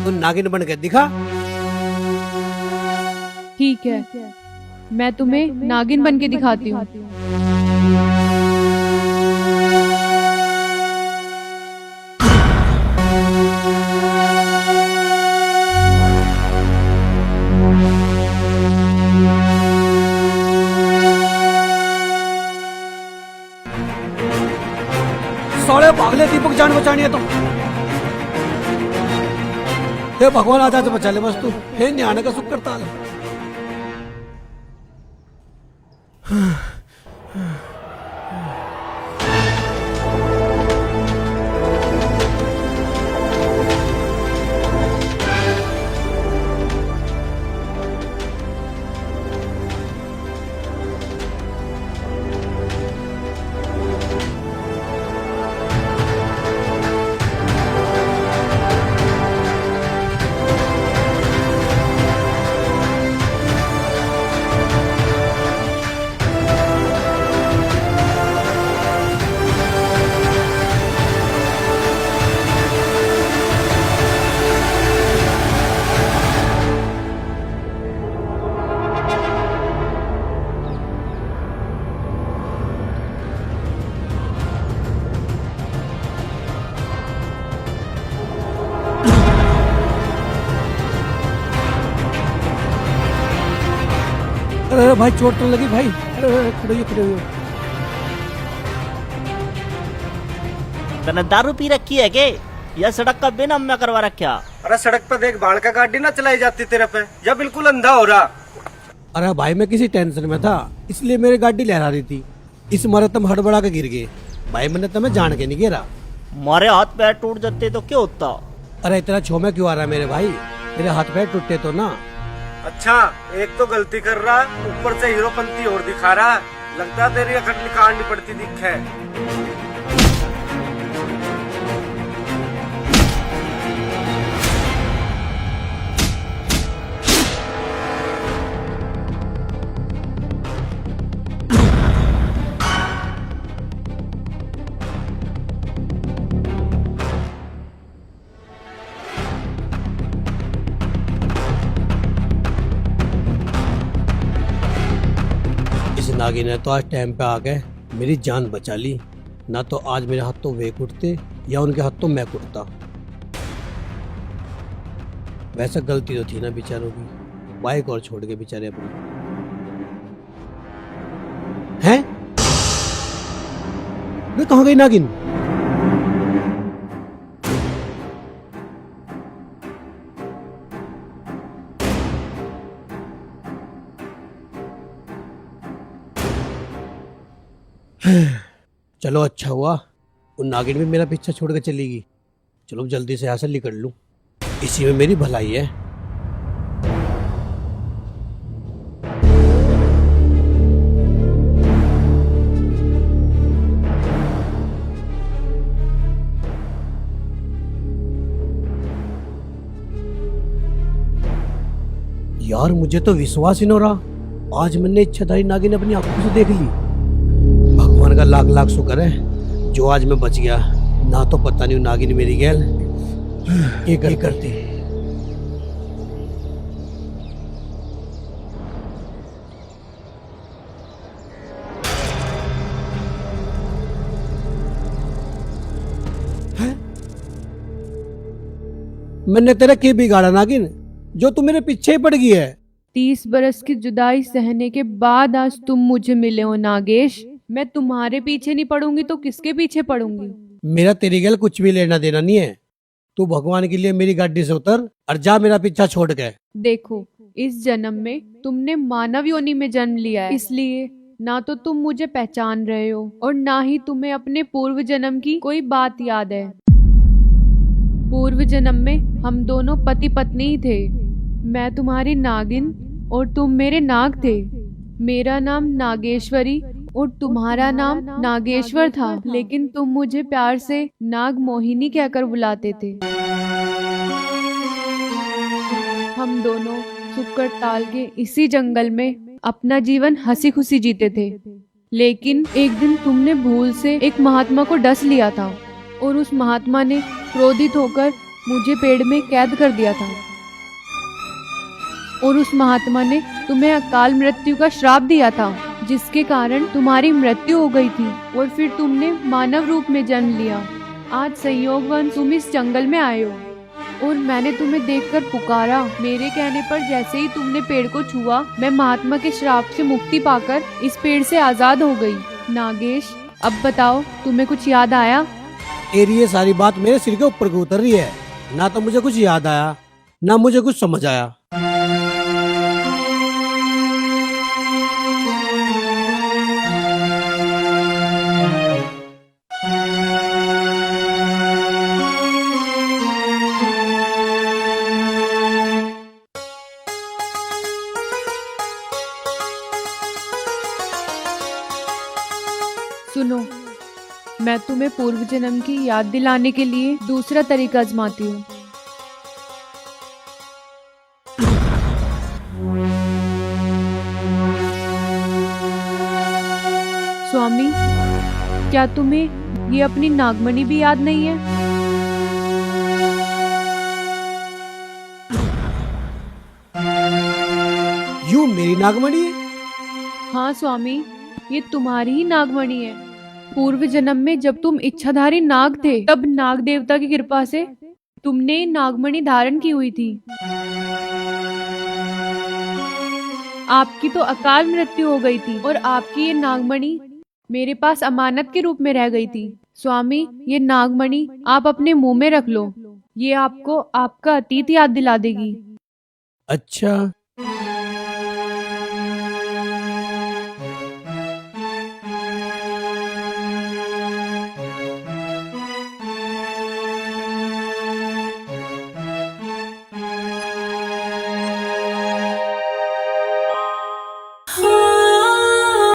तू नागिन बन के दिखा। ठीक है, मैं तुम्हें नागिन बन के दिखाती हूँ। साले भागले, दीपक जान बचानी है तो। हे भगवान आजा तो बचा ले बस तू। हे न्याने का सुख करता है। अरे भाई चोट तो लगी भाई। अरे खड़े हो खड़े हो। तने दारू पी रखी है के या सड़क का बिना मैं करवा रखा? अरे सड़क पे देख बाढ़ का गाड़ी ना चलाई जाती तेरे पे, या बिल्कुल अंधा हो रहा। अरे भाई मैं किसी टेंशन में था, इसलिए मेरी गाड़ी लहरा रही थी। इस मारे तुम हड़बड़ा के गिर गए। भाई मैंने तुम्हें जान के नहीं गिरा। मारे हाथ पैर टूट जाते तो क्या होता? अरे इतना छोमे क्यों आ रहा है मेरे भाई? मेरे हाथ पैर टूटे तो ना। अच्छा, एक तो गलती कर रहा, ऊपर से हीरोपंती और दिखा रहा। लगता है तेरी अकड़ निकालनी पड़ती दिख है। नागिन ने तो आज टाइम पे आ गए मेरी जान बचा ली। ना तो आज मेरे हाथ तो वे कुटते या उनके हाथ तो मैं कुटता। वैसे गलती तो थी ना बेचारों की, बाइक और छोड़ के बेचारे अपनी। हैं? वे कहाँ गई नागिन? चलो अच्छा हुआ उन नागिन भी मेरा पीछा छोड़ के चली गई। चलो जल्दी से यहाँ से निकल लूं, इसी में मेरी भलाई है। यार मुझे तो विश्वास ही नहीं हो रहा, आज मैंने इच्छाधारी नागिन अपनी आंखों से देख ली। भगवान का लाख लाख शुक्र है जो आज मैं बच गया, ना तो पता नहीं नागिन मेरी गैल ये करती। है? मैंने तेरा क्या बिगाड़ा नागिन जो तू मेरे पीछे ही पड़ गई है? 30 बरस की जुदाई सहने के बाद आज तुम मुझे मिले हो नागेश। मैं तुम्हारे पीछे नहीं पड़ूंगी तो किसके पीछे पड़ूंगी? मेरा तेरी गैल कुछ भी लेना देना नहीं है। तू भगवान के लिए मेरी गाड़ी से उतर और जा मेरा पीछा छोड़ के। देखो, इस जन्म में तुमने मानव योनि में जन्म लिया है, इसलिए ना तो तुम मुझे पहचान रहे हो और ना ही तुम्हें अपने पूर्व जन्म की कोई बात याद है। पूर्व जन्म में हम दोनों पति पत्नी ही थे। मैं तुम्हारी नागिन और तुम मेरे नाग थे। मेरा नाम नागेश्वरी और तुम्हारा नाम नागेश्वर था, लेकिन तुम मुझे प्यार से नाग मोहिनी कहकर बुलाते थे। हम दोनों सुक्कड़ताल के इसी जंगल में अपना जीवन हंसी खुशी जीते थे, लेकिन एक दिन तुमने भूल से एक महात्मा को डस लिया था और उस महात्मा ने क्रोधित होकर मुझे पेड़ में कैद कर दिया था और उस महात्मा ने तुम्हें अकाल मृत्यु का श्राप दिया था, जिसके कारण तुम्हारी मृत्यु हो गई थी और फिर तुमने मानव रूप में जन्म लिया। आज संयोगवश तुम इस जंगल में आए हो और मैंने तुम्हें देखकर पुकारा। मेरे कहने पर जैसे ही तुमने पेड़ को छुआ, मैं महात्मा के श्राप से मुक्ति पाकर इस पेड़ से आजाद हो गई। नागेश, अब बताओ, तुम्हें कुछ याद आया? तेरी ये सारी बात मेरे सिर के ऊपर को उतर रही है। ना तो मुझे कुछ याद आया, ना मुझे कुछ समझ आया। सुनो, मैं तुम्हें पूर्व जन्म की याद दिलाने के लिए दूसरा तरीका आजमाती हूँ। स्वामी, क्या तुम्हें ये अपनी नागमणि भी याद नहीं है? यूं मेरी नागमणि है? हाँ स्वामी, ये तुम्हारी ही नागमणि है। पूर्व जन्म में जब तुम इच्छाधारी नाग थे, तब नाग देवता की कृपा से तुमने नागमणि धारण की हुई थी। आपकी तो अकाल मृत्यु हो गई थी और आपकी ये नागमणि मेरे पास अमानत के रूप में रह गई थी। स्वामी, ये नागमणि आप अपने मुंह में रख लो। ये आपको आपका अतीत याद दिला देगी। अच्छा,